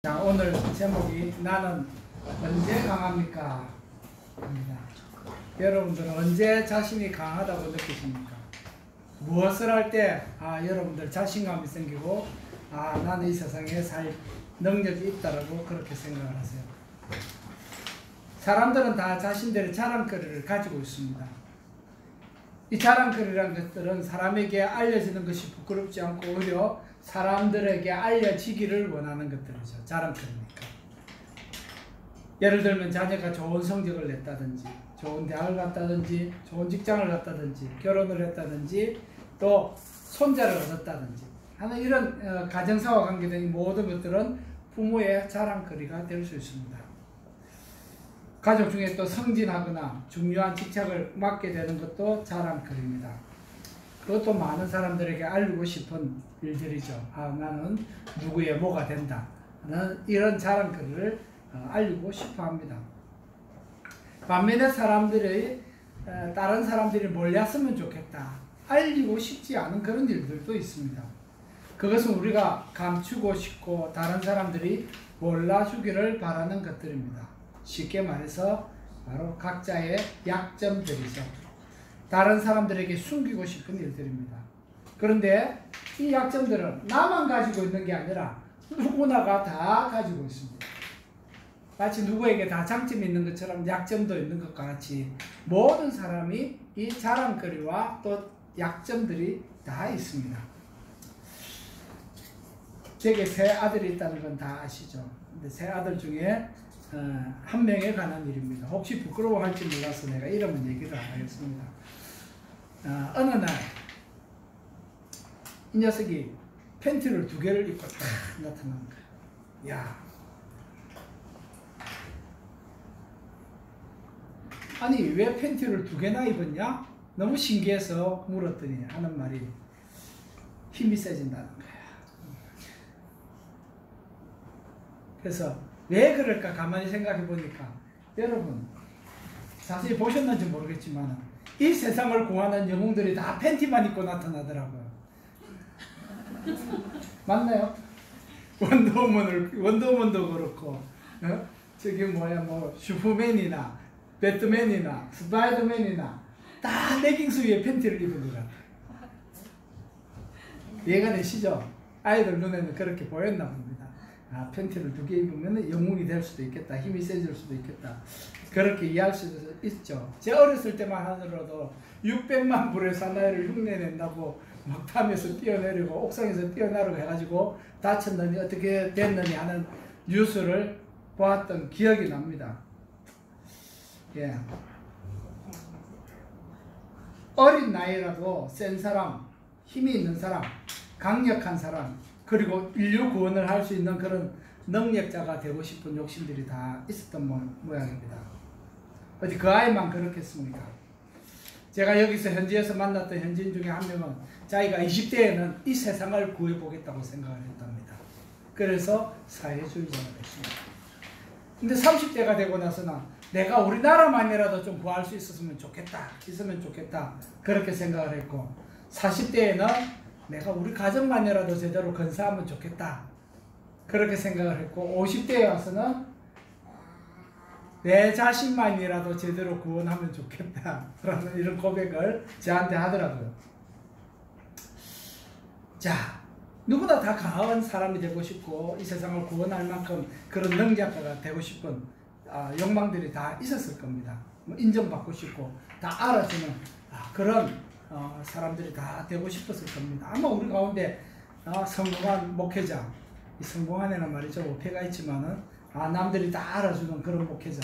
자, 오늘 제목이 나는 언제 강합니까? 입니다. 여러분들은 언제 자신이 강하다고 느끼십니까? 무엇을 할 때 여러분들 자신감이 생기고 나는 이 세상에 살 능력이 있다라고 그렇게 생각을 하세요. 사람들은 다 자신들의 자랑거리를 가지고 있습니다. 이 자랑거리라는 것들은 사람에게 알려지는 것이 부끄럽지 않고 오히려 사람들에게 알려지기를 원하는 것들이죠. 자랑거리니까. 예를 들면 자녀가 좋은 성적을 냈다든지 좋은 대학을 갔다든지 좋은 직장을 갔다든지 결혼을 했다든지 또 손자를 얻었다든지 하는 이런 가정사와 관계된 이 모든 것들은 부모의 자랑거리가 될 수 있습니다. 가족 중에 또 승진하거나 중요한 직책을 맡게 되는 것도 자랑거리입니다. 그것도 많은 사람들에게 알리고 싶은 일들이죠. 나는 누구의 뭐가 된다. 나는 이런 자랑거리를 알리고 싶어 합니다. 반면에 사람들이 다른 사람들이 몰랐으면 좋겠다. 알리고 싶지 않은 그런 일들도 있습니다. 그것은 우리가 감추고 싶고 다른 사람들이 몰라주기를 바라는 것들입니다. 쉽게 말해서 바로 각자의 약점들이죠. 다른 사람들에게 숨기고 싶은 일들입니다. 그런데 이 약점들은 나만 가지고 있는 게 아니라 누구나가 다 가지고 있습니다. 마치 누구에게 다 장점이 있는 것처럼 약점도 있는 것과 같이 모든 사람이 이 자랑거리와 또 약점들이 다 있습니다. 제게 세 아들이 있다는 건 다 아시죠? 근데 세 아들 중에 한 명에 관한 일입니다. 혹시 부끄러워할지 몰라서 내가 이름은 얘기를 안 하겠습니다. 어느 날 이 녀석이 팬티를 2개를 입고 딱 나타난 거야. 야, 아니 왜 팬티를 2개나 입었냐? 너무 신기해서 물었더니 하는 말이 힘이 세진다는 거야. 그래서 왜 그럴까 가만히 생각해 보니까 여러분 자세히 보셨는지 모르겠지만 이 세상을 구하는 영웅들이 다 팬티만 입고 나타나더라고요. 맞나요? 원더우먼도 그렇고 저기 슈퍼맨이나 배트맨이나 스파이더맨이나 다 레깅스 위에 팬티를 입은 것 같아요. 이해가 되시죠? 아이들 눈에는 그렇게 보였나 봅니다. 팬티를 2개 입으면 영웅이 될 수도 있겠다. 힘이 세질 수도 있겠다. 그렇게 이해할 수도 있죠. 제 어렸을 때만 하더라도 600만 불의 사나이를 흉내낸다고 막 탐에서 뛰어내리고 옥상에서 뛰어내리고 해가지고 다쳤느니 어떻게 됐느니 하는 뉴스를 보았던 기억이 납니다. 예. 어린 나이라도 센 사람, 힘이 있는 사람, 강력한 사람, 그리고 인류 구원을 할 수 있는 그런 능력자가 되고 싶은 욕심들이 다 있었던 모양입니다. 어디 그 아이만 그렇겠습니까? 제가 여기서 현지에서 만났던 현지인 중에 한 명은 자기가 20대에는 이 세상을 구해보겠다고 생각을 했답니다. 그래서 사회주의자가 됐습니다. 근데 30대가 되고 나서는 내가 우리나라만이라도 좀 구할 수 있으면 좋겠다. 그렇게 생각을 했고 40대에는 내가 우리 가정만이라도 제대로 건사하면 좋겠다. 그렇게 생각을 했고 50대에 와서는 내 자신만이라도 제대로 구원하면 좋겠다. 라는 이런 고백을 저한테 하더라고요. 자, 누구나 다 강한 사람이 되고 싶고 이 세상을 구원할 만큼 그런 능력자가 되고 싶은 욕망들이 다 있었을 겁니다. 인정받고 싶고 다 알아주는 그런 사람들이 다 되고 싶었을 겁니다. 아마 우리 가운데 성공한 목회자, 이 성공한에는 말이죠, 오해가 있지만은 남들이 다 알아주는 그런 목회자,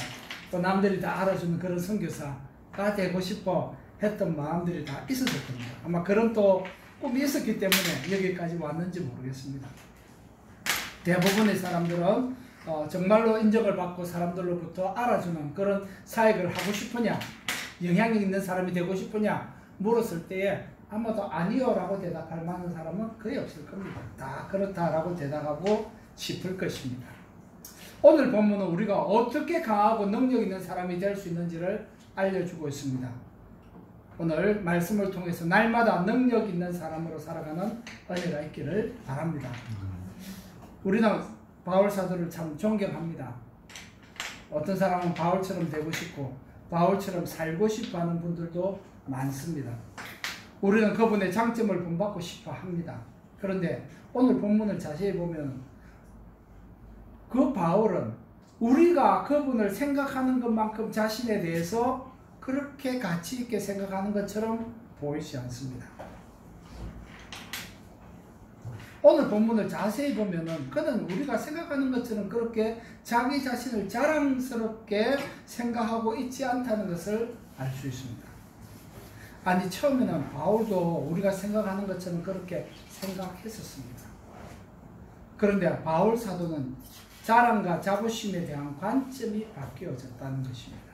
또 남들이 다 알아주는 그런 선교사가 되고 싶어 했던 마음들이 다 있었을 겁니다. 아마 그런 또 꿈이 있었기 때문에 여기까지 왔는지 모르겠습니다. 대부분의 사람들은 정말로 인정을 받고 사람들로부터 알아주는 그런 사역을 하고 싶으냐, 영향력 있는 사람이 되고 싶으냐 물었을 때에 아마도 아니요 라고 대답할 만한 사람은 거의 없을 겁니다. 다 그렇다라고 대답하고 싶을 것입니다. 오늘 본문은 우리가 어떻게 강하고 능력 있는 사람이 될 수 있는지를 알려주고 있습니다. 오늘 말씀을 통해서 날마다 능력 있는 사람으로 살아가는 은혜가 있기를 바랍니다. 우리는 바울 사도를 참 존경합니다. 어떤 사람은 바울처럼 되고 싶고 바울처럼 살고 싶어 하는 분들도 많습니다. 우리는 그분의 장점을 본받고 싶어 합니다. 그런데 오늘 본문을 자세히 보면 그 바울은 우리가 그분을 생각하는 것만큼 자신에 대해서 그렇게 가치 있게 생각하는 것처럼 보이지 않습니다. 오늘 본문을 자세히 보면은 그는 우리가 생각하는 것처럼 그렇게 자기 자신을 자랑스럽게 생각하고 있지 않다는 것을 알 수 있습니다. 아니, 처음에는 바울도 우리가 생각하는 것처럼 그렇게 생각했었습니다. 그런데 바울 사도는 자랑과 자부심에 대한 관점이 바뀌어졌다는 것입니다.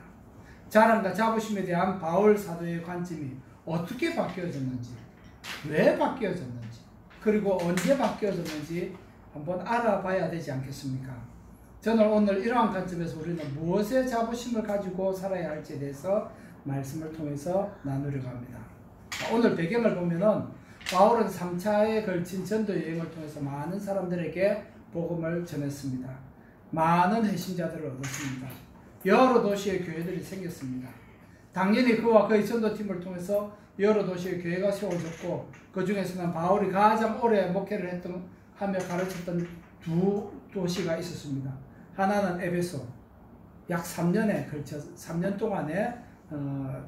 자랑과 자부심에 대한 바울 사도의 관점이 어떻게 바뀌어졌는지, 왜 바뀌어졌는지, 그리고 언제 바뀌어졌는지 한번 알아봐야 되지 않겠습니까? 저는 오늘 이러한 관점에서 우리는 무엇의 자부심을 가지고 살아야 할지에 대해서 말씀을 통해서 나누려고 합니다. 오늘 배경을 보면은 바울은 3차에 걸친 전도 여행을 통해서 많은 사람들에게 복음을 전했습니다. 많은 회심자들을 얻었습니다. 여러 도시의 교회들이 생겼습니다. 당연히 그와 그의 전도팀을 통해서 여러 도시의 교회가 세워졌고 그 중에서는 바울이 가장 오래 목회를 하며 가르쳤던 두 도시가 있었습니다. 하나는 에베소, 약 3년에 걸쳐 3년 동안에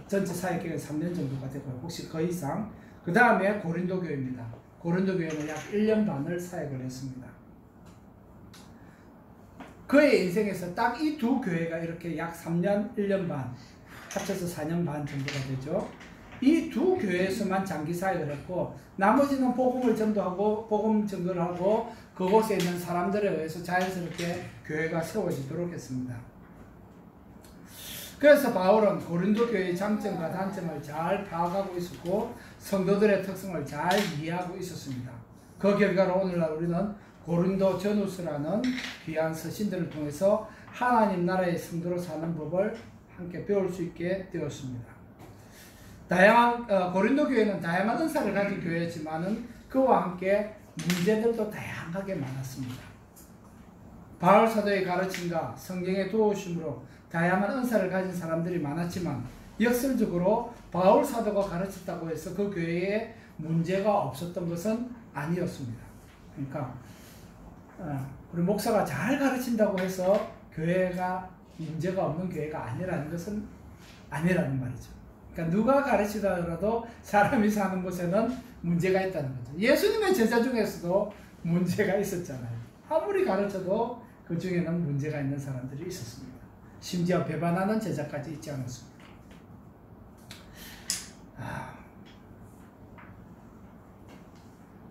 전체 사역 기간이 3년 정도가 되고요. 혹시 그 이상. 그 다음에 고린도 교회입니다. 고린도 교회는 약 1년 반을 사역을 했습니다. 그의 인생에서 딱 이 두 교회가 이렇게 약 3년, 1년 반, 합쳐서 4년 반 정도가 되죠. 이 두 교회에서만 장기 사역을 했고 나머지는 복음을 전도하고 복음 증거를 하고 그곳에 있는 사람들에 의해서 자연스럽게 교회가 세워지도록 했습니다. 그래서 바울은 고린도 교회의 장점과 단점을 잘 파악하고 있었고 성도들의 특성을 잘 이해하고 있었습니다. 그 결과로 오늘날 우리는 고린도 전후서라는 귀한 서신들을 통해서 하나님 나라의 성도로 사는 법을 함께 배울 수 있게 되었습니다. 고린도 교회는 다양한 은사를 가진 교회였지만은 그와 함께 문제들도 다양하게 많았습니다. 바울 사도의 가르침과 성경의 도우심으로 다양한 은사를 가진 사람들이 많았지만 역설적으로 바울 사도가 가르쳤다고 해서 그 교회에 문제가 없었던 것은 아니었습니다. 그러니까 우리 목사가 잘 가르친다고 해서 교회가 문제가 없는 교회가 아니라는 것은 아니라는 말이죠. 그러니까 누가 가르치더라도 사람이 사는 곳에는 문제가 있다는 거죠. 예수님의 제자 중에서도 문제가 있었잖아요. 아무리 가르쳐도 그 중에는 문제가 있는 사람들이 있었습니다. 심지어 배반하는 제자까지 있지 않았습니다.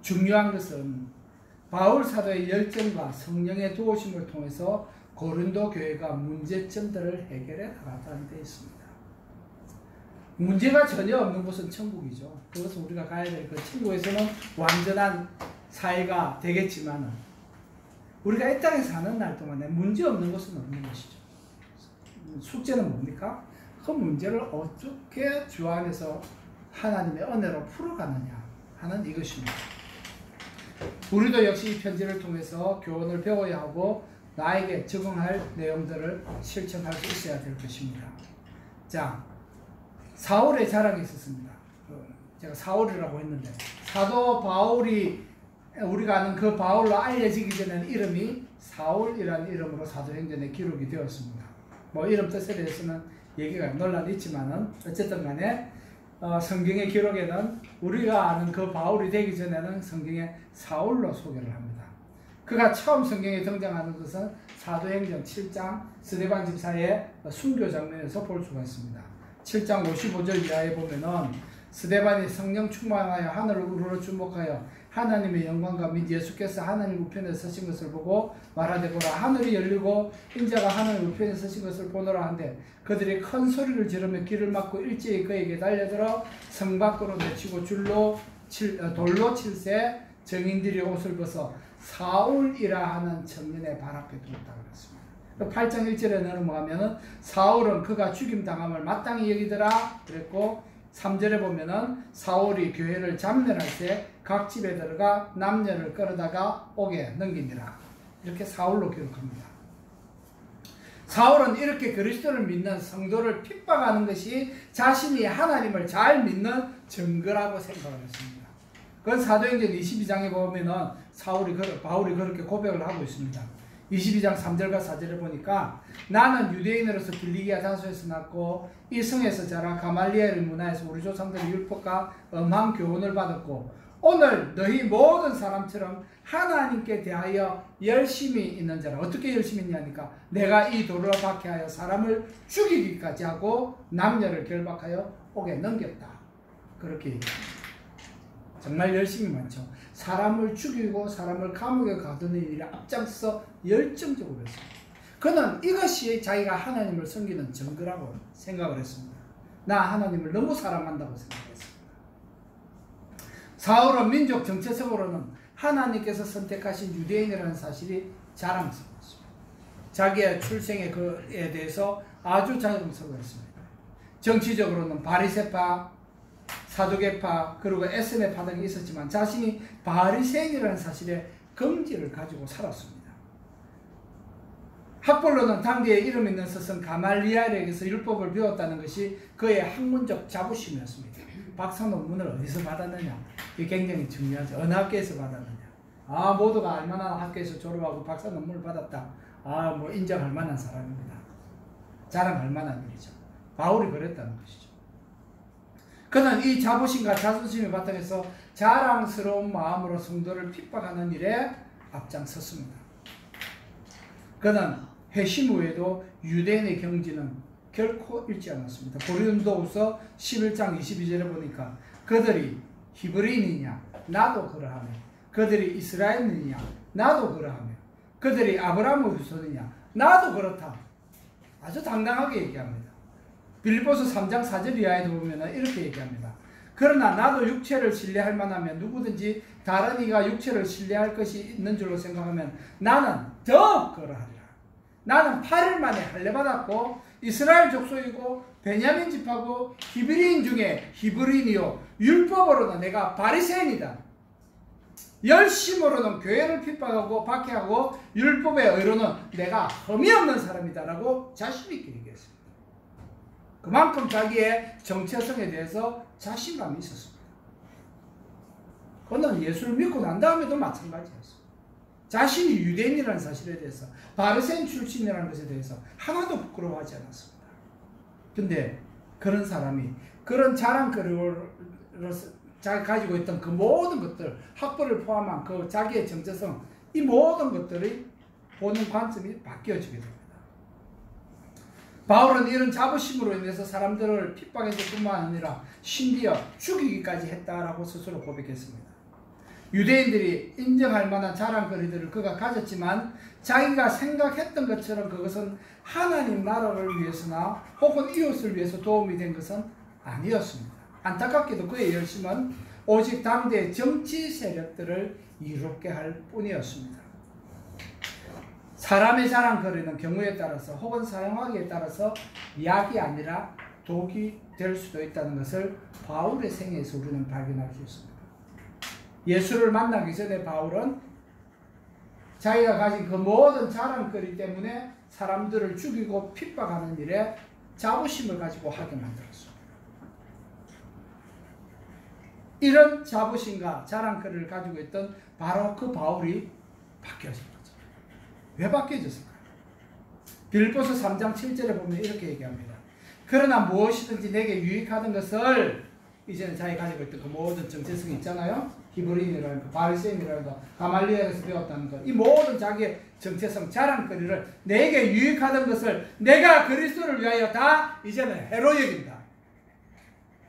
중요한 것은 바울 사도의 열정과 성령의 도우심을 통해서 고린도 교회가 문제점들을 해결해 나갔다는 데 있습니다. 문제가 전혀 없는 곳은 천국이죠. 그것은 우리가 가야 될 그 천국에서는 완전한 사회가 되겠지만 우리가 이 땅에 사는 날 동안에 문제 없는 것은 없는 것이죠. 숙제는 뭡니까? 그 문제를 어떻게 주 안에서 하나님의 은혜로 풀어가느냐 하는 이것입니다. 우리도 역시 이 편지를 통해서 교훈을 배워야 하고 나에게 적응할 내용들을 실천할 수 있어야 될 것입니다. 자, 사울의 자랑이 있었습니다. 제가 사울이라고 했는데 사도 바울이 우리가 아는 그 바울로 알려지기 전에는 이름이 사울이라는 이름으로 사도행전에 기록이 되었습니다. 뭐 이름 뜻에 대해서는 얘기가 논란이 있지만은 어쨌든 간에 성경의 기록에는 우리가 아는 그 바울이 되기 전에는 성경에 사울로 소개를 합니다. 그가 처음 성경에 등장하는 것은 사도행전 7장 스데반 집사의 순교 장면에서 볼 수가 있습니다. 7장 55절 이하에 보면은 스데반이 성령 충만하여 하늘을 우러러 주목하여 하나님의 영광과 및 예수께서 하나님 우편에 서신 것을 보고 말하되 보라 하늘이 열리고 인자가 하나님 우편에 서신 것을 보노라 한데 그들이 큰 소리를 지르며 길을 막고 일제히 그에게 달려들어 성 밖으로 내치고 돌로 칠세 정인들이 옷을 벗어 사울이라 하는 청년의 발 앞에 두었다 그랬습니다. 8장 1절에 넘어가면은 사울은 그가 죽임 당함을 마땅히 여기더라 그랬고 3절에 보면은 사울이 교회를 잡멸할 때 각 집에 들어가 남녀를 끌어다가 옥에 넘기니라. 이렇게 사울로 기록합니다. 사울은 이렇게 그리스도를 믿는 성도를 핍박하는 것이 자신이 하나님을 잘 믿는 증거라고 생각을 했습니다. 그건 사도행전 22장에 보면은 바울이 그렇게 고백을 하고 있습니다. 22장 3절과 4절에 보니까 나는 유대인으로서 길리기아 다소에서 났고 이 성에서 자라 가말리엘의 문화에서 우리 조상들의 율법과 엄한 교훈을 받았고 오늘 너희 모든 사람처럼 하나님께 대하여 열심히 있는 자라. 어떻게 열심히 있냐니까 내가 이 도를 박해하여 사람을 죽이기까지 하고 남녀를 결박하여 옥에 넘겼다. 그렇게 얘기합니다. 정말 열심히 많죠. 사람을 죽이고 사람을 감옥에 가두는 일에 앞장서 열정적으로 했습니다. 그는 이것이 자기가 하나님을 섬기는 증거라고 생각을 했습니다. 나 하나님을 너무 사랑한다고 생각했습니다. 사울은 민족 정체성으로는 하나님께서 선택하신 유대인이라는 사실이 자랑스러웠습니다. 자기의 출생에 그에 대해서 아주 자랑스러워했습니다. 정치적으로는 바리새파, 사두개파 그리고 에스네파 등이 있었지만 자신이 바리새인이라는 사실에 긍지를 가지고 살았습니다. 학벌로는 당대에 이름 있는 스승 가말리엘에게서 율법을 배웠다는 것이 그의 학문적 자부심이었습니다. 박사 논문을 어디서 받았느냐? 이게 굉장히 중요하죠. 어느 학교에서 받았느냐? 모두가 알만한 학교에서 졸업하고 박사 논문을 받았다. 뭐 인정할 만한 사람입니다. 자랑할 만한 일이죠. 바울이 그랬다는 것이죠. 그는 이 자부심과 자존심을 바탕해서 자랑스러운 마음으로 성도를 핍박하는 일에 앞장섰습니다. 그는 회심 후에도 유대인의 경지는 결코 잃지 않았습니다. 고린도후서 11장 22절에 보니까 그들이 히브리인이냐 나도 그러하며 그들이 이스라엘인이냐 나도 그러하며 그들이 아브라함의 후손이냐 나도 그렇다. 아주 당당하게 얘기합니다. 빌립보서 3장 4절 이하에도 보면 이렇게 얘기합니다. 그러나 나도 육체를 신뢰할 만하면 누구든지 다른 이가 육체를 신뢰할 것이 있는 줄로 생각하면 나는 더 그러하리라. 나는 8일 만에 할례받았고 이스라엘 족속이고 베냐민 집하고 히브리인 중에 히브리인이요 율법으로는 내가 바리새인이다. 열심으로는 교회를 핍박하고 박해하고 율법의 의로는 내가 흠이 없는 사람이다 라고 자신 있게 얘기했습니다. 그만큼 자기의 정체성에 대해서 자신감이 있었습니다. 그는 예수를 믿고 난 다음에도 마찬가지였습니다. 자신이 유대인이라는 사실에 대해서 바리새인 출신이라는 것에 대해서 하나도 부끄러워하지 않았습니다. 근데 그런 사람이 그런 자랑거리로 자기가 가지고 있던 그 모든 것들, 학벌을 포함한 그 자기의 정체성, 이 모든 것들이 보는 관점이 바뀌어지게 됩니다. 바울은 이런 자부심으로 인해서 사람들을 핍박해서 뿐만 아니라 심지어 죽이기까지 했다라고 스스로 고백했습니다. 유대인들이 인정할 만한 자랑거리들을 그가 가졌지만 자기가 생각했던 것처럼 그것은 하나님 나라를 위해서나 혹은 이웃을 위해서 도움이 된 것은 아니었습니다. 안타깝게도 그의 열심은 오직 당대의 정치 세력들을 이롭게 할 뿐이었습니다. 사람의 자랑거리는 경우에 따라서 혹은 사용하기에 따라서 약이 아니라 독이 될 수도 있다는 것을 바울의 생애에서 우리는 발견할 수 있습니다. 예수를 만나기 전에 바울은 자기가 가진 그 모든 자랑거리 때문에 사람들을 죽이고 핍박하는 일에 자부심을 가지고 하게 만들었습니다. 이런 자부심과 자랑거리를 가지고 있던 바로 그 바울이 바뀌어진 거죠. 왜 바뀌어졌을까요? 빌립보서 3장 7절에 보면 이렇게 얘기합니다. 그러나 무엇이든지 내게 유익하던 것을 이제는 자기가 가지고 있던 그 모든 정체성이 있잖아요. 히브리인이라는 거, 바리새인이라는 거, 가말리엘에서 배웠다는 것, 이 모든 자기의 정체성, 자랑거리를 내게 유익하던 것을 내가 그리스도를 위하여 다 이제는 해로 여긴다.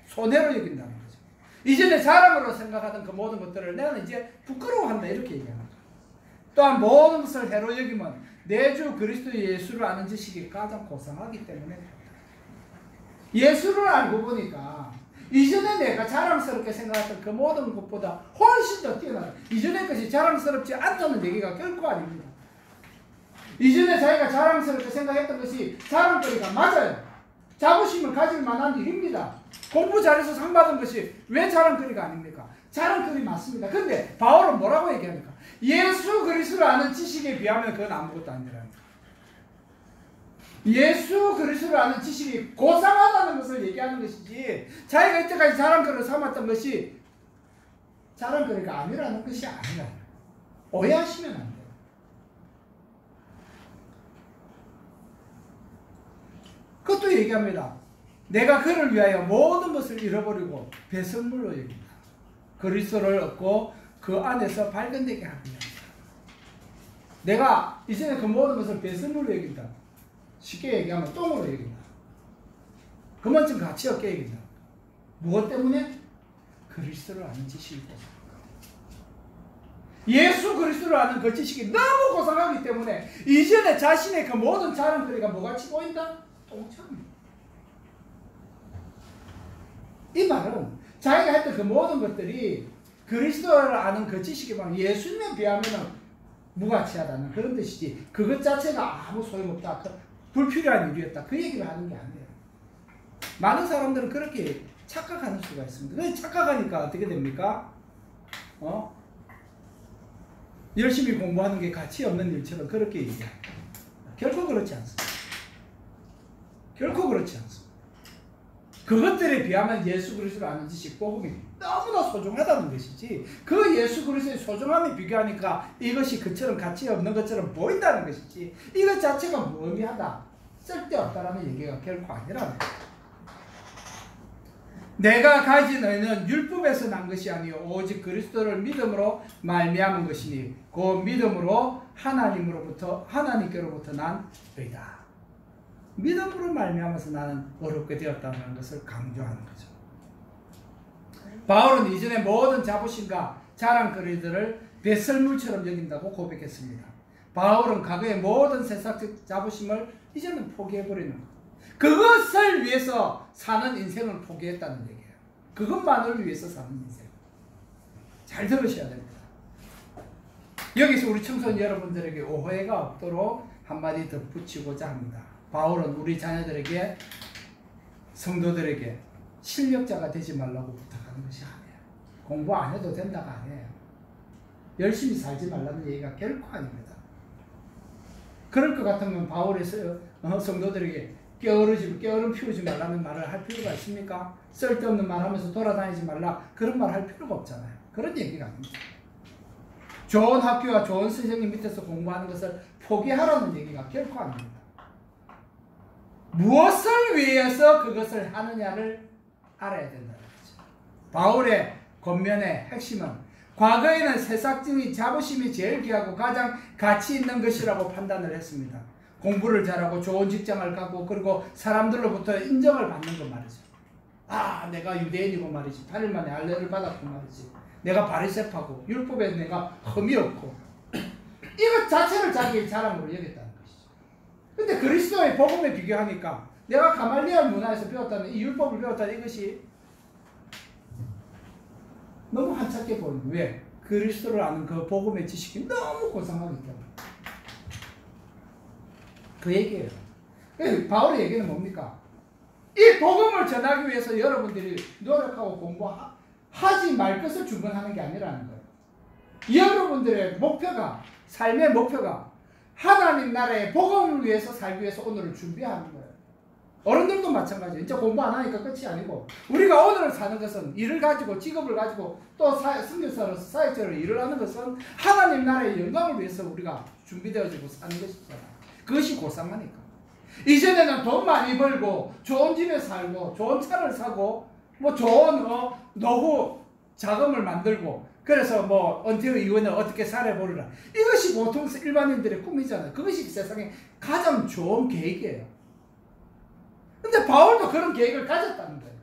손해로 여긴다는 거죠. 이전에 자랑으로 생각하던 그 모든 것들을 나는 이제 부끄러워한다 이렇게 얘기하는 거죠. 또한 모든 것을 해로 여기면 내 주 그리스도 예수를 아는 지식이 가장 고상하기 때문에 예수를 알고 보니까 이전에 내가 자랑스럽게 생각했던 그 모든 것보다 훨씬 더 뛰어나다. 이전의 것이 자랑스럽지 않다는 얘기가 결코 아닙니다. 이전에 자기가 자랑스럽게 생각했던 것이 자랑거리가 맞아요. 자부심을 가질 만한 일입니다. 공부 잘해서 상 받은 것이 왜 자랑거리가 아닙니까? 자랑거리 맞습니다. 근데 바울은 뭐라고 얘기합니까? 예수 그리스도를 아는 지식에 비하면 그건 아무것도 아니라는 거예요. 예수 그리스도를 아는 지식이 고상하다는 것을 얘기하는 것이지, 자기가 이때까지 자랑거리를 삼았던 것이 자랑거리가 아니라는 것이 아니라, 오해하시면 안 돼요. 그것도 얘기합니다. 내가 그를 위하여 모든 것을 잃어버리고 배설물로 여긴다. 그리스도를 얻고 그 안에서 발견되게 하기 위함이다. 내가 이전에 그 모든 것을 배설물로 여긴다. 쉽게 얘기하면 똥으로 여긴다. 그만큼 가치 없게 여긴다. 무엇 때문에? 그리스도를 아는 지식이 고상하다. 예수 그리스도를 아는 그 지식이 너무 고상하기 때문에 이전에 자신의 그 모든 자랑거리가 뭐같이 보인다? 똥처럼. 이 말은 자기가 했던 그 모든 것들이 그리스도를 아는 그 지식이 막 예수님에 비하면 무가치하다는 그런 뜻이지, 그것 자체가 아무 소용없다, 불필요한 일이었다, 그 얘기를 하는 게 아니에요. 많은 사람들은 그렇게 착각하는 수가 있습니다. 그 착각하니까 어떻게 됩니까? 열심히 공부하는 게 가치 없는 일처럼 그렇게 얘기합니다. 결코 그렇지 않습니다. 결코 그렇지 않습니다. 그것들에 비하면 예수 그리스도를 아는 지식, 복음이 너무나 소중하다는 것이지, 그 예수 그리스도의 소중함에 비교하니까 이것이 그처럼 가치 없는 것처럼 보인다는 것이지, 이것 자체가 무의미하다, 쓸데없다라는 얘기가 결코 아니라는 거예요. 내가 가진 의는 율법에서 난 것이 아니요 오직 그리스도를 믿음으로 말미암은 것이니 그 믿음으로 하나님께로부터 난 의다. 믿음으로 말미암아서 나는 어렵게 되었다는 것을 강조하는 거죠. 바울은 이전에 모든 자부심과 자랑거리들을 배설물처럼 여긴다고 고백했습니다. 바울은 과거의 모든 세상적 자부심을 이제는 포기해버리는 것, 그것을 위해서 사는 인생을 포기했다는 얘기예요. 그것만을 위해서 사는 인생. 잘 들으셔야 됩니다. 여기서 우리 청소년 여러분들에게 오해가 없도록 한마디 덧붙이고자 합니다. 바울은 우리 자녀들에게, 성도들에게 실력자가 되지 말라고 부탁하는 것이 아니에요. 공부 안 해도 된다가 아니에요. 열심히 살지 말라는 얘기가 결코 아닙니다. 그럴 것 같으면 바울이 성도들에게 게으름 피우지 말라는 말을 할 필요가 있습니까? 쓸데없는 말 하면서 돌아다니지 말라, 그런 말 할 필요가 없잖아요. 그런 얘기가 아닙니다. 좋은 학교와 좋은 선생님 밑에서 공부하는 것을 포기하라는 얘기가 결코 아닙니다. 무엇을 위해서 그것을 하느냐를 알아야 된다는 거죠. 바울의 권면의 핵심은 과거에는 세상적인 자부심이 제일 귀하고 가장 가치 있는 것이라고 판단을 했습니다. 공부를 잘하고 좋은 직장을 갖고 그리고 사람들로부터 인정을 받는 것 말이죠. 아, 내가 유대인이고 말이지, 8일 만에 할례를 받았고 말이지, 내가 바리새파고 율법에 내가 흠이 없고, 이것 자체를 자기의 자랑으로 여겼다는 것이죠. 근데 그리스도의 복음에 비교하니까 내가 가말리엘 문화에서 배웠다는 이 율법을 배웠다는 이것이 너무 한참게 보이는 거예요. 왜? 그리스도를 아는 그 복음의 지식이 너무 고상하기 때문에. 그 얘기예요. 바울의 얘기는 뭡니까? 이 복음을 전하기 위해서 여러분들이 노력하고 공부하지 말 것을 주문하는 게 아니라는 거예요. 여러분들의 목표가, 삶의 목표가 하나님 나라의 복음을 위해서 살기 위해서 오늘을 준비하는 거예요. 어른들도 마찬가지예요. 이제 공부 안 하니까 끝이 아니고, 우리가 오늘을 사는 것은 일을 가지고 직업을 가지고 또 선교사로서 사역자로 일을 하는 것은 하나님 나라의 영광을 위해서 우리가 준비되어지고 사는 것이잖아요. 그것이 고상하니까. 이전에는 돈 많이 벌고 좋은 집에 살고 좋은 차를 사고 뭐 좋은 노후 자금을 만들고, 그래서 뭐 은퇴 이후에는 어떻게 살아보리라, 이것이 보통 일반인들의 꿈이잖아요. 그것이 세상에 가장 좋은 계획이에요. 근데 바울도 그런 계획을 가졌다는 거예요.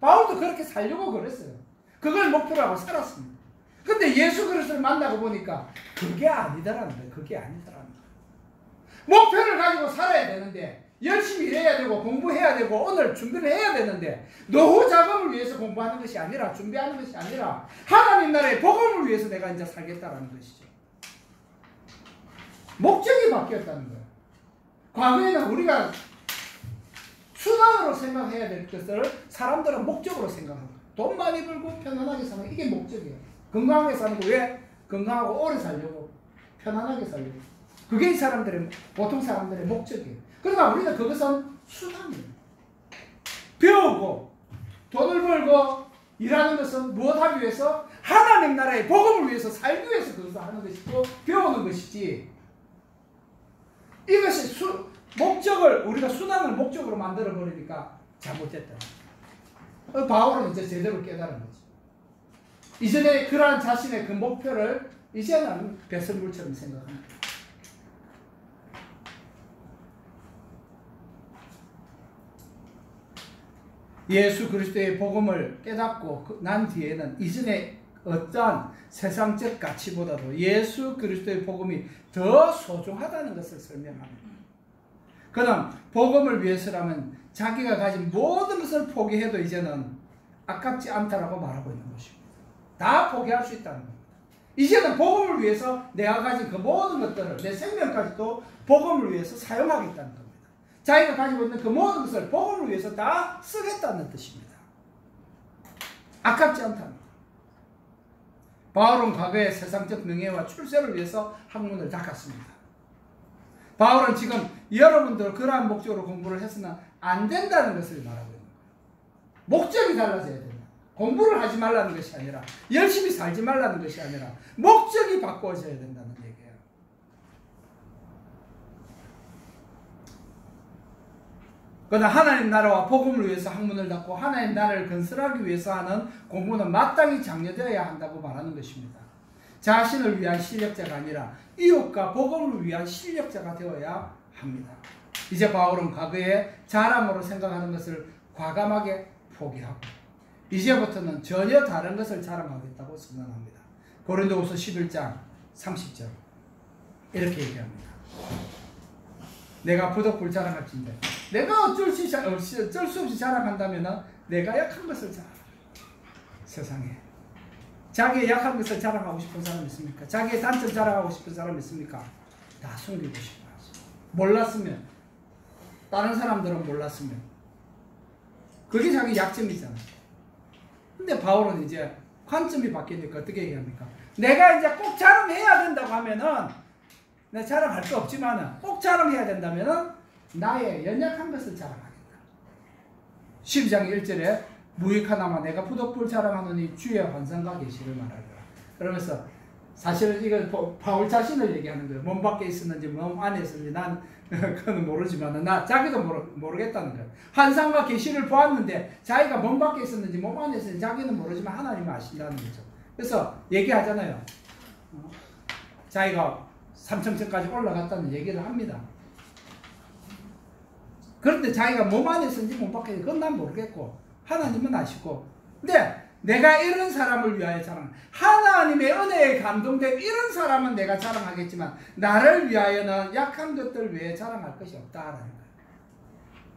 바울도 그렇게 살려고 그랬어요. 그걸 목표로 하고 살았습니다. 근데 예수 그리스도를 만나고 보니까 그게 아니더라는 거예요. 그게 아니더라는 거예요. 목표를 가지고 살아야 되는데, 열심히 일해야 되고 공부해야 되고 오늘 준비를 해야 되는데, 노후 자금을 위해서 공부하는 것이 아니라, 준비하는 것이 아니라 하나님 나라의 복음을 위해서 내가 이제 살겠다라는 것이죠. 목적이 바뀌었다는 거예요. 과거에는 우리가 수단으로 생각해야 될 것을 사람들은 목적으로 생각합니다. 돈 많이 벌고 편안하게 사는 이게 목적이에요. 건강하게 사는 거 왜? 건강하고 오래 살려고. 편안하게 살려고. 그게 이 사람들의, 보통 사람들의 목적이에요. 그러나 우리는 그것은 수단이에요. 배우고 돈을 벌고 일하는 것은 무엇 하기 위해서? 하나님 나라의 복음을 위해서 살기 위해서 그것을 하는 것이고 배우는 것이지. 이것이 목적을 우리가 수단을 목적으로 만들어 버리니까 잘못됐다. 바울은 이제 제대로 깨달은 거지. 이전에 그러한 자신의 그 목표를 이제는 배설물처럼 생각합니다. 예수 그리스도의 복음을 깨닫고 난 뒤에는 이전에 어떤 세상적 가치보다도 예수 그리스도의 복음이 더 소중하다는 것을 설명합니다. 그는 복음을 위해서라면 자기가 가진 모든 것을 포기해도 이제는 아깝지 않다라고 말하고 있는 것입니다. 다 포기할 수 있다는 겁니다. 이제는 복음을 위해서 내가 가진 그 모든 것들을 내 생명까지도 복음을 위해서 사용하겠다는 겁니다. 자기가 가지고 있는 그 모든 것을 복음을 위해서 다 쓰겠다는 뜻입니다. 아깝지 않다는 것. 바울은 과거의 세상적 명예와 출세를 위해서 학문을 닦았습니다. 바울은 지금 여러분들 그러한 목적으로 공부를 해서는 안 된다는 것을 말하고 있는 거예요. 목적이 달라져야 된다. 공부를 하지 말라는 것이 아니라 열심히 살지 말라는 것이 아니라 목적이 바꿔져야 된다는 얘기예요. 그러나 하나님 나라와 복음을 위해서 학문을 닦고 하나님 나라를 건설하기 위해서 하는 공부는 마땅히 장려되어야 한다고 말하는 것입니다. 자신을 위한 실력자가 아니라 이웃과 복음을 위한 실력자가 되어야 합니다. 이제 바울은 과거의 자랑으로 생각하는 것을 과감하게 포기하고 이제부터는 전혀 다른 것을 자랑하겠다고 선언합니다. 고린도후서 11장 30절 이렇게 얘기합니다. 내가 부득불 자랑할진대 내가 어쩔 수 없이 자랑한다면 내가 약한 것을 자랑합니다. 세상에 자기의 약한 것을 자랑하고 싶은 사람 있습니까? 자기의 단점 자랑하고 싶은 사람 있습니까? 다 숨기고 싶어 하죠. 몰랐으면 다른 사람들은 몰랐으면 그게 자기 약점이잖아요. 근데 바울은 이제 관점이 바뀌니까 어떻게 얘기합니까? 내가 이제 꼭 자랑해야 된다고 하면은 내가 자랑할 거 없지만은 꼭 자랑해야 된다면은 나의 연약한 것을 자랑하겠다. 12장 1절에 무익하나마 내가 부득불 자랑하노니 주의 환상과 계시를 말하리라. 그러면서 사실은 이건 바울 자신을 얘기하는 거예요. 몸 밖에 있었는지 몸 안에 있었는지 난 그건 모르지만 나 자기도 모르겠다는 거예요. 환상과 계시를 보았는데 자기가 몸 밖에 있었는지 몸 안에 있었는지 자기는 모르지만 하나님은 아신다는 거죠. 그래서 얘기하잖아요. 자기가 삼천천까지 올라갔다는 얘기를 합니다. 그런데 자기가 몸 안에 있었는지 몸 밖에 있는지 그건 난 모르겠고 하나님은 아시고 근데 내가 이런 사람을 위하여 자랑 하나님의 은혜에 감동된 이런 사람은 내가 자랑하겠지만 나를 위하여는 약한 것들 외에 자랑할 것이 없다라는 거예요.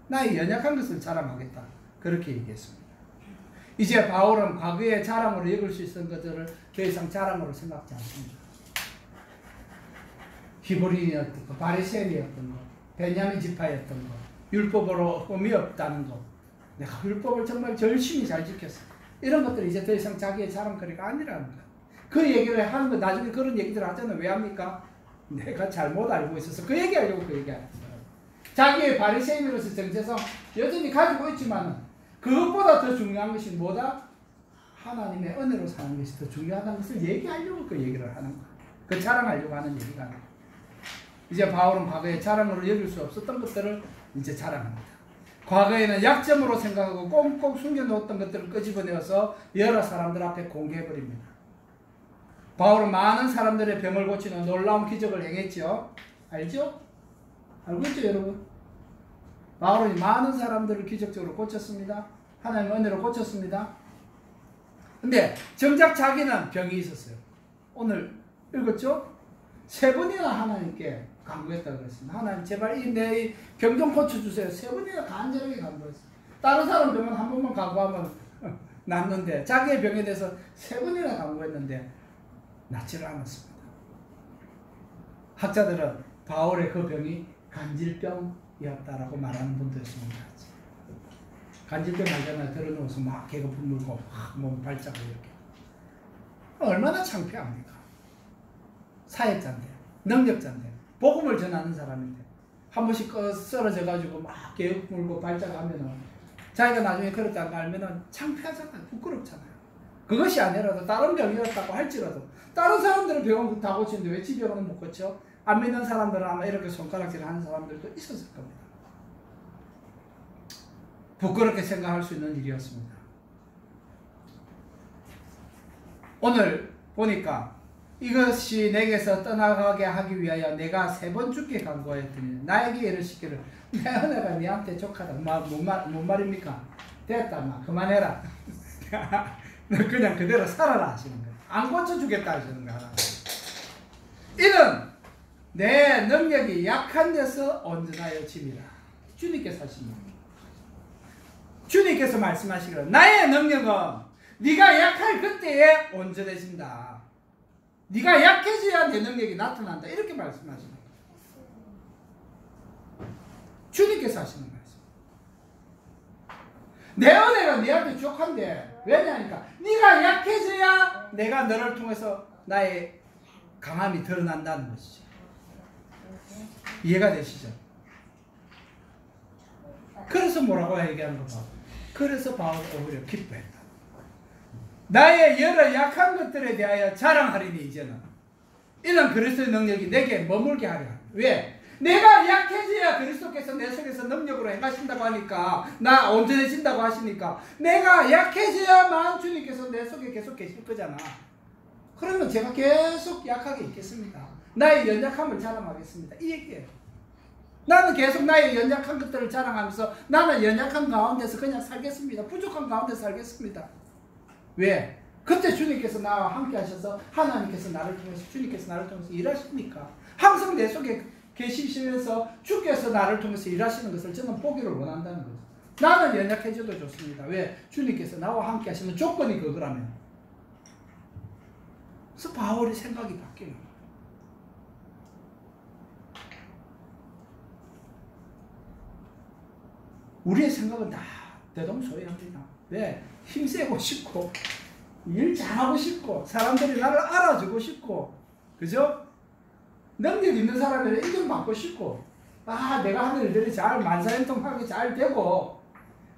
나의 연약한 것을 자랑하겠다. 그렇게 얘기했습니다. 이제 바울은 과거의 자랑으로 여길 수 있었던 것들을 더 이상 자랑으로 생각하지 않습니다. 히브리인이었던 거, 바리새인이었던 거, 베냐민 지파였던 거, 율법으로 의미 없다는 거, 내가 율법을 정말 열심히 잘 지켰어. 이런 것들이 이제 더 이상 자기의 자랑거리가 아니라는 거야. 그 얘기를 하는 거 나중에 그런 얘기들 하잖아요. 왜 합니까? 내가 잘못 알고 있어서 그 얘기하려고 그 얘기하는 거예요. 자기의 바리새인으로서 정체성 여전히 가지고 있지만 그것보다 더 중요한 것이 뭐다? 하나님의 은혜로 사는 것이 더 중요하다는 것을 얘기하려고 그 얘기를 하는 거야. 그 자랑하려고 하는 얘기가 아니야. 이제 바울은 과거에 자랑으로 여길 수 없었던 것들을 이제 자랑합니다. 과거에는 약점으로 생각하고 꽁꽁 숨겨놓았던 것들을 끄집어내어서 여러 사람들 앞에 공개해버립니다. 바울은 많은 사람들의 병을 고치는 놀라운 기적을 행했죠. 알죠? 알고 있죠 여러분? 바울은 많은 사람들을 기적적으로 고쳤습니다. 하나님의 은혜로 고쳤습니다. 근데 정작 자기는 병이 있었어요. 오늘 읽었죠? 3번이나 하나님께 간구했다고 그랬습니다. 하나님 제발 내 병 좀 고쳐주세요. 3번이나 간절하게 간구했어요. 다른 사람 병은 한 번만 간구하면 낫는데 자기의 병에 대해서 3번이나 간구했는데 낫지를 않았습니다. 학자들은 바울의 그 병이 간질병이었다라고 말하는 분도 있습니다. 간질병 알잖아요. 들어누워서 막 개거품 물고 몸 발작을 이렇게. 얼마나 창피합니까? 사역자인데, 능력자인데, 복음을 전하는 사람인데 한 번씩 쓰러져 가지고 막 개업 물고 발작하면은 자기가 나중에 그렇다는 거 알면은 창피하잖아요. 부끄럽잖아요. 그것이 아니라도 다른 병이었다고 할지라도 다른 사람들은 병원 다 고치는데 왜 지 병원은 못 고쳐? 안 믿는 사람들은 아마 이렇게 손가락질 하는 사람들도 있었을 겁니다. 부끄럽게 생각할 수 있는 일이었습니다. 오늘 보니까 이것이 내게서 떠나가게 하기 위하여 내가 3번 주께 간구하였더니 나에게 이를 시키를 내 은혜가 네한테 족하다. 뭔 말입니까? 됐다, 마 그만해라. 너 그냥 그대로 살아라 하시는 거예요. 안 고쳐주겠다 하시는 거야. 이는 내 능력이 약한 데서 온전하여 짐이라. 주님께서 하십니다. 주님께서 말씀하시기를 나의 능력은 네가 약할 그때에 온전해진다. 네가 약해져야 내 능력이 나타난다. 이렇게 말씀하시는 거예요. 주님께서 하시는 말씀. 내 은혜가 네한테 족한데 왜냐니까 네가 약해져야 내가 너를 통해서 나의 강함이 드러난다는 것이죠. 이해가 되시죠? 그래서 뭐라고 얘기하는 거 봐. 그래서 바울이 오히려 기뻐했다. 나의 여러 약한 것들에 대하여 자랑하리니 이제는 이런 그리스도의 능력이 내게 머물게 하려. 왜? 내가 약해져야 그리스도께서 내 속에서 능력으로 행하신다고 하니까 나 온전해진다고 하시니까 내가 약해져야만 주님께서 내 속에 계속 계실 거잖아. 그러면 제가 계속 약하게 있겠습니다. 나의 연약함을 자랑하겠습니다. 이 얘기예요. 나는 계속 나의 연약한 것들을 자랑하면서 나는 연약한 가운데서 그냥 살겠습니다. 부족한 가운데 살겠습니다. 왜? 그때 주님께서 나와 함께 하셔서 하나님께서 나를 통해서 주님께서 나를 통해서 일하십니까? 항상 내 속에 계시면서 주께서 나를 통해서 일하시는 것을 저는 보기를 원한다는 거죠. 나는 연약해져도 좋습니다. 왜? 주님께서 나와 함께 하시는 조건이 그거라면. 그래서 바울의 생각이 바뀌는 거예요. 우리의 생각은 다 대동소이합니다. 왜? 힘세고 싶고 일 잘하고 싶고 사람들이 나를 알아주고 싶고 그죠? 능력 있는 사람들은 인정받고 싶고 내가 하는 일들이 잘 만사형통하게 잘 되고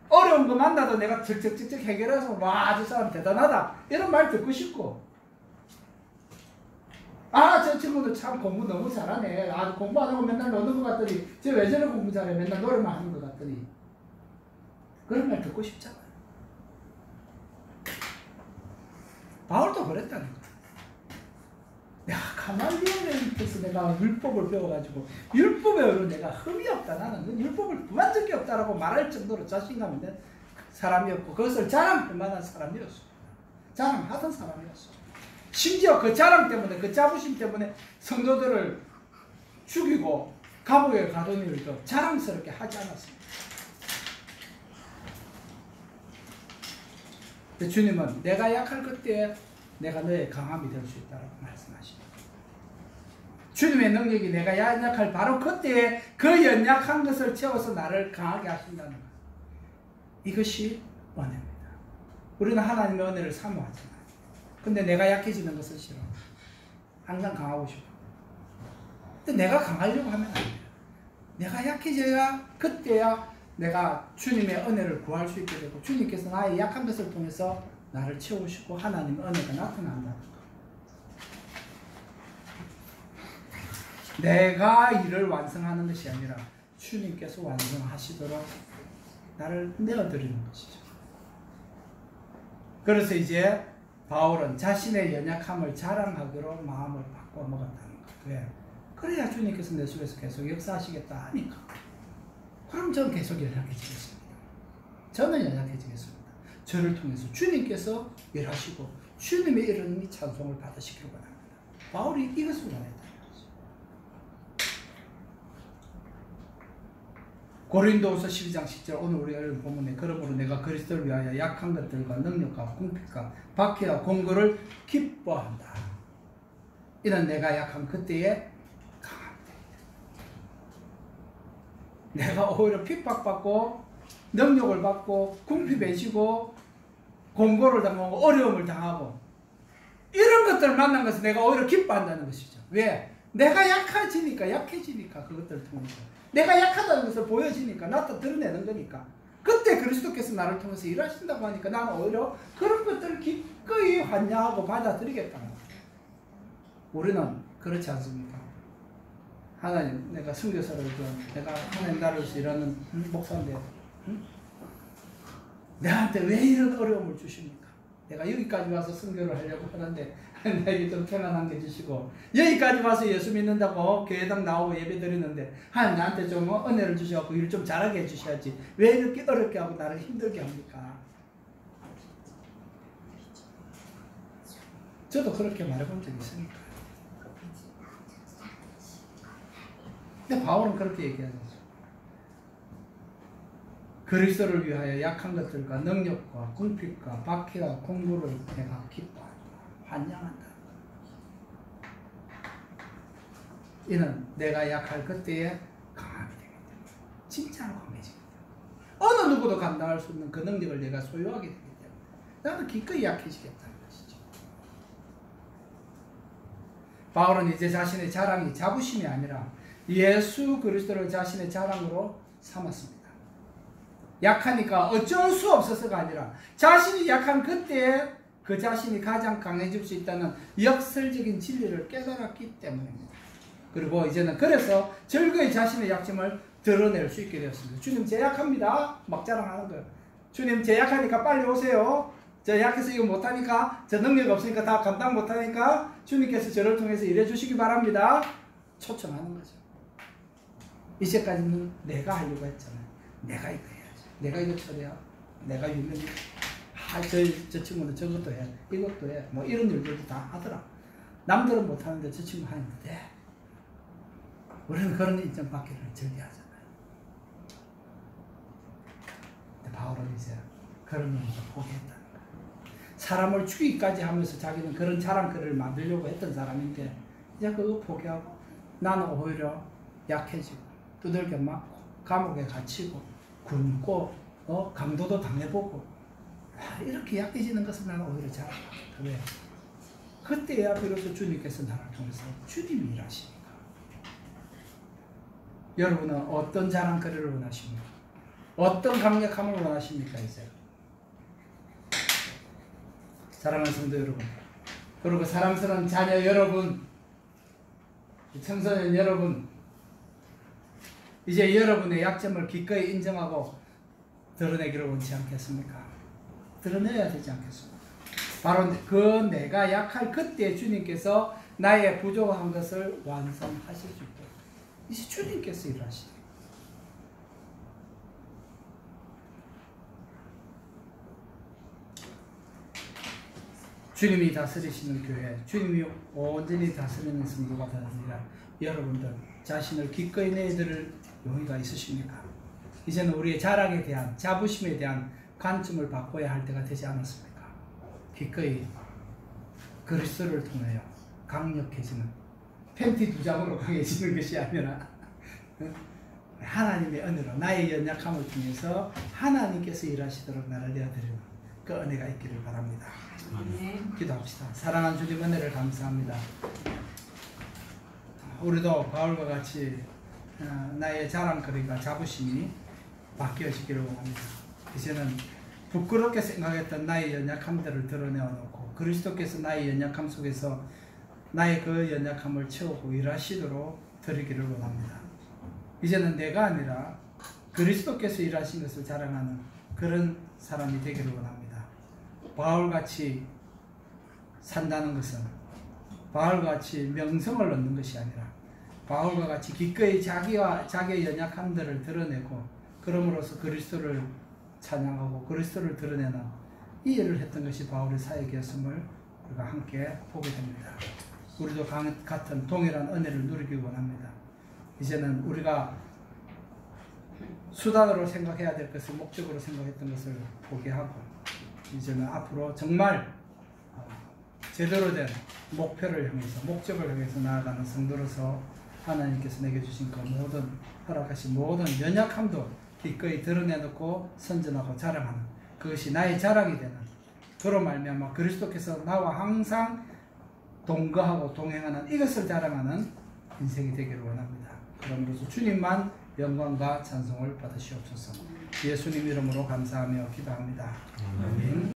어려운 거 만나도 내가 적적적적 해결해서 저 사람 대단하다 이런 말 듣고 싶고 저 친구도 참 공부 너무 잘하네. 공부 안 하고 맨날 노는 것 같더니 쟤 왜 저래 공부 잘해. 맨날 노래만 하는 것 같더니 그런 말 듣고 싶잖아요. 바울도 그랬다는 거예요. 가말리엘에서 내가 율법을 배워가지고 율법에 의로 내가 흠이 없다. 나는 율법을 구한 적이 없다라고 말할 정도로 자신감 있는 사람이었고 그것을 자랑할 만한 사람이었어요. 자랑하던 사람이었어요. 심지어 그 자랑 때문에 그 자부심 때문에 성도들을 죽이고 감옥에 가둔 일도 자랑스럽게 하지 않았습니다. 주님은 내가 약할 그때에 내가 너의 강함이 될 수 있다고 말씀하십니다. 주님의 능력이 내가 연약할 바로 그때에 그 연약한 것을 채워서 나를 강하게 하신다는 것. 이것이 은혜입니다. 우리는 하나님의 은혜를 사모하잖아요. 근데 내가 약해지는 것은 싫어. 항상 강하고 싶어. 근데 내가 강하려고 하면 안 돼요. 내가 약해져야 그때야 내가 주님의 은혜를 구할 수 있게 되고 주님께서 나의 약한 것을 통해서 나를 채우시고 하나님의 은혜가 나타난다는 것. 내가 일을 완성하는 것이 아니라 주님께서 완성하시도록 나를 내어드리는 것이죠. 그래서 이제 바울은 자신의 연약함을 자랑하기로 마음을 바꿔 먹었다는 것. 왜? 그래야 주님께서 내 속에서 계속 역사하시겠다 하니까. 그럼 저는 계속 연약해지겠습니다. 저는 연약해지겠습니다. 저를 통해서 주님께서 일하시고 주님의 이름이 찬송을 받으시기를 원합니다. 바울이 이것을 원했다는 거죠. 고린도후서 12장 10절 오늘 우리가 읽은 본문에 그러므로 내가 그리스도를 위하여 약한 것들과 능력과 궁핍과 박해와 공고를 기뻐한다. 이는 내가 약한 그때에 강함이다. 내가 오히려 핍박받고 능력을 받고 궁핍해지고 공고를 당하고 어려움을 당하고 이런 것들을 만난 것을 내가 오히려 기뻐한다는 것이죠. 왜? 내가 약해지니까 그것들을 통해서 내가 약하다는 것을 보여지니까 나도 드러내는 거니까 그때 그리스도께서 나를 통해서 일하신다고 하니까 나는 오히려 그런 것들을 기꺼이 환영하고 받아들이겠다는 거예요. 우리는 그렇지 않습니까? 하나님, 내가 선교사를 내가 하나님 나라에서 일하는 목사인데 내한테 왜 이런 어려움을 주십니까? 내가 여기까지 와서 선교를 하려고 하는데 나에게 좀 편안한 게 주시고 여기까지 와서 예수 믿는다고 교회당 나오고 예배 드리는데 하나님 나한테 좀 은혜를 주셔서 일 좀 잘하게 해주셔야지 왜 이렇게 어렵게 하고 나를 힘들게 합니까? 저도 그렇게 말해본 적이 있으니까. 근데 바울은 그렇게 얘기하죠. 그리스도를 위하여 약한 것들과 능력과 궁핍과 박해와 공고를 내가 기뻐한다. 환영한다. 이는 내가 약할 그때에 강하게 되기 때문에 진짜로 강해지겠다. 어느 누구도 감당할 수 없는 그 능력을 내가 소유하게 되기 때문에 나는 기꺼이 약해지겠다는 것이죠. 바울은 이제 자신의 자랑이 자부심이 아니라 예수 그리스도를 자신의 자랑으로 삼았습니다. 약하니까 어쩔 수 없어서가 아니라 자신이 약한 그때에 그 자신이 가장 강해질 수 있다는 역설적인 진리를 깨달았기 때문입니다. 그리고 이제는 그래서 즐거이 자신의 약점을 드러낼 수 있게 되었습니다. 주님 제 약합니다. 막 자랑하는 거예요. 주님 제 약하니까 빨리 오세요. 저 약해서 이거 못하니까 저 능력이 없으니까 다 감당 못하니까 주님께서 저를 통해서 일해 주시기 바랍니다. 초청하는 거죠. 이제까지는 내가 하려고 했잖아요. 내가 이거 해야지. 내가 이거 처리해. 내가 유명해. 저 친구는 저것도 해. 이것도 해. 뭐 이런 일들도 다 하더라. 남들은 못하는데 저 친구 하는데 우리는 그런 인정받기를 즐겨하잖아요. 근데 바울은 이제 그런 의미에서 포기했다는 거예요. 사람을 죽이기까지 하면서 자기는 그런 자랑거리를 만들려고 했던 사람인데 이제 그거 포기하고 나는 오히려 약해지고 두들겨 맞고 감옥에 갇히고 굶고 강도도 당해보고 이렇게 약해지는 것을 나는 오히려 자랑하겠다. 왜? 그때야 비로소 주님께서 나를 통해서 주님이 일하시니까. 여러분은 어떤 자랑거리를 원하십니까? 어떤 강력함을 원하십니까? 이제 사랑하는 성도 여러분, 그리고 사랑스러운 자녀 여러분, 청소년 여러분, 이제 여러분의 약점을 기꺼이 인정하고 드러내기를 원치 않겠습니까? 드러내야 되지 않겠습니까? 바로 그 내가 약할 그때 주님께서 나의 부족한 것을 완성하실 수 있도록 이제 주님께서 일하시죠. 주님이 다스리시는 교회, 주님이 온전히 다스리는 성도가 되느니라. 여러분들 자신을 기꺼이 내드릴 용의가 있으십니까? 이제는 우리의 자랑에 대한, 자부심에 대한 관점을 바꿔야 할 때가 되지 않았습니까? 기꺼이 그리스도를 통하여 강력해지는, 팬티 2장으로 강해지는 것이 아니라 하나님의 은혜로 나의 연약함을 통해서 하나님께서 일하시도록 나를 내어드리는 그 은혜가 있기를 바랍니다. 기도합시다. 사랑하는 주님 은혜를 감사합니다. 우리도 바울과 같이 나의 자랑거리가 자부심이 바뀌어지기를 원합니다. 이제는 부끄럽게 생각했던 나의 연약함들을 드러내어놓고 그리스도께서 나의 연약함 속에서 나의 그 연약함을 채우고 일하시도록 드리기를 원합니다. 이제는 내가 아니라 그리스도께서 일하신 것을 자랑하는 그런 사람이 되기를 원합니다. 바울같이 산다는 것은 바울같이 명성을 얻는 것이 아니라 바울과 같이 기꺼이 자기의 연약함들을 드러내고 그럼으로써 그리스도를 찬양하고 그리스도를 드러내는 이 일을 했던 것이 바울의 사역이었음을 우리가 함께 보게 됩니다. 우리도 같은 동일한 은혜를 누리기 원합니다. 이제는 우리가 수단으로 생각해야 될 것을 목적으로 생각했던 것을 포기하고 이제는 앞으로 정말 제대로 된 목표를 향해서 목적을 향해서 나아가는 성도로서 하나님께서 내게 주신 그 모든 허락하신 모든 연약함도 기꺼이 드러내놓고 선전하고 자랑하는 그것이 나의 자랑이 되는 그로 말미암아 그리스도께서 나와 항상 동거하고 동행하는 이것을 자랑하는 인생이 되기를 원합니다. 그러므로서 주님만 영광과 찬송을 받으시옵소서. 예수님 이름으로 감사하며 기도합니다. 아멘.